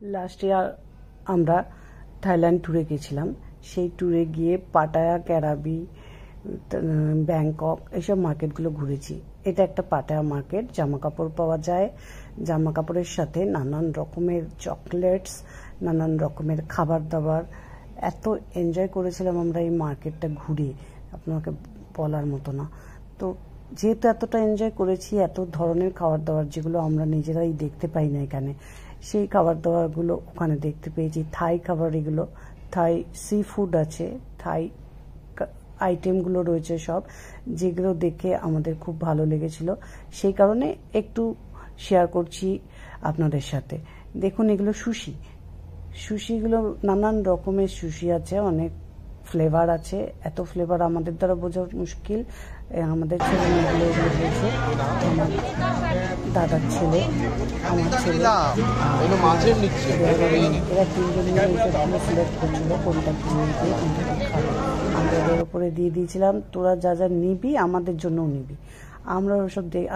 Last year আমরা Thailand ট্যুরে গেছিলাম। সেই ট্যুরে গিয়ে পাটায়া, ক্যারাবি, ব্যাংকক এইসব মার্কেটগুলো ঘুরেছি। এটা একটা পাটায়া মার্কেট, জামা কাপড় পাওয়া যায়। জামা কাপড়ের সাথে নানান রকমের চকলেটস, নানান রকমের খাবার দাবার। এত এনজয় করেছিলাম আমরা এই মার্কেটটা ঘুরে, আপনাকে বলার মতো না। তো যেহেতু এতটা এনজয় করেছি, এত ধরনের খাবার দাবার যেগুলো আমরা নিজেরাই দেখতে পাই না এখানে, সেই খাবার দাবারগুলো ওখানে দেখতে পেয়েছি। থাই খাবার, এগুলো থাই সি ফুড আছে, থাই আইটেমগুলো রয়েছে সব, যেগুলো দেখে আমাদের খুব ভালো লেগেছিল। সেই কারণে একটু শেয়ার করছি আপনাদের সাথে। দেখুন, এগুলো সুশি। সুশিগুলো নানান রকমের সুশি আছে, অনেক ফ্লেভার আছে। এত ফ্লেভার আমাদের দ্বারা বোঝা মুশকিল। আমাদের ছেলে মেয়েগুলো এগুলো বলছে, আমার দাদার ছেলে, আমার ছেলে, এরা তিনজন মিলে এইসবগুলো সিলেক্ট করছিল কোনটা কিনে দিয়ে কোনটা খাবে। আমরা ওদের ওপরে দিয়ে দিয়েছিলাম, তোরা যা যা নিবি আমাদের জন্যও নিবি।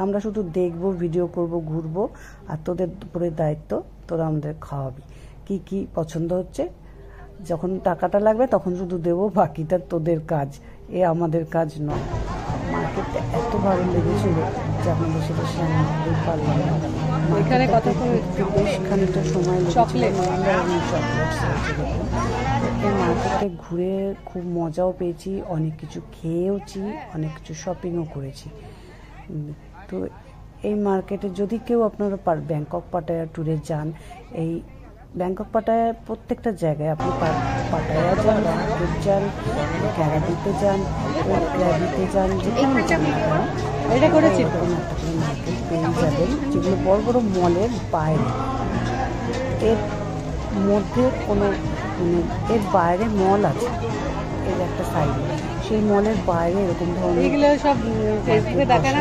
আমরা শুধু দেখবো, ভিডিও করব, ঘুরবো, আর তোদের উপরে দায়িত্ব, তোরা আমাদের খাওয়াবি। কি কি পছন্দ হচ্ছে, যখন টাকাটা লাগবে তখন শুধু দেবো, বাকিটা তোদের কাজ, এ আমাদের কাজ নয়। মার্কেটটা এত ভালো লেগেছিল যে আপনাদের সেটা সামনে পারলাম না। এখানে বেশ খানিকটা সময় চকলেট এই মার্কেটে ঘুরে খুব মজাও পেয়েছি, অনেক কিছু খেয়েওছি, অনেক কিছু শপিংও করেছি। তো এই মার্কেটে যদি কেউ আপনারা ব্যাংকক পাটায়া ট্যুরে যান, এই ব্যাংকক পাটায়া প্রত্যেকটা জায়গায় আপনি পাটায়া যান, ব্যাংকক যান, ক্যারাবিতে যান, ক্যারাবিতে যান, যেখানে যান না কেন, এটা করেছি মার্কেট পেয়ে যাবেন, যেগুলো বড় বড় মলের বাইরে। এর মধ্যে কোনো এর বাইরে মল আছে, এর একটা সাইডে, সেই মলের বাইরে এরকম ধরনের এগুলো সব ফেসবুকে দেখে না।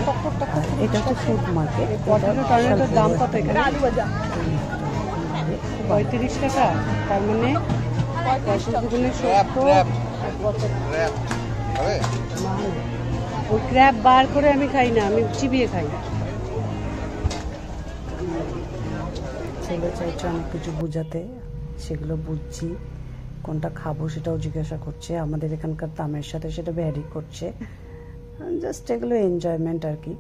এটা হচ্ছে ফুড মার্কেট। টমেটোর দাম কত এখানে? 35 টাকা, তার মানে 70। ওই ক্র্যাব বার করে আমি খাই না, আমি চিবিয়ে খাই। ছেলে চাইছে অনেক কিছু বুঝাতে, সেগুলো বুঝছি। কোনটা খাবো সেটাও জিজ্ঞাসা করছে, আমাদের এখানকার দামের সাথে সেটা ভ্যারি করছে। জাস্ট এগুলো এনজয়মেন্ট আর কি।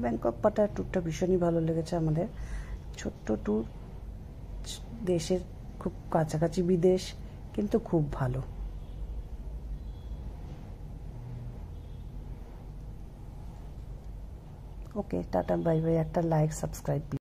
ব্যাংকক পাটায়া ট্যুরটা ভীষণই ভালো লেগেছে আমাদের। ছোট্ট ট্যুর, দেশের খুব কাছাকাছি বিদেশ, কিন্তু খুব ভালো। ওকে, টাটা, বাই বাই। একটা লাইক, সাবস্ক্রাইব।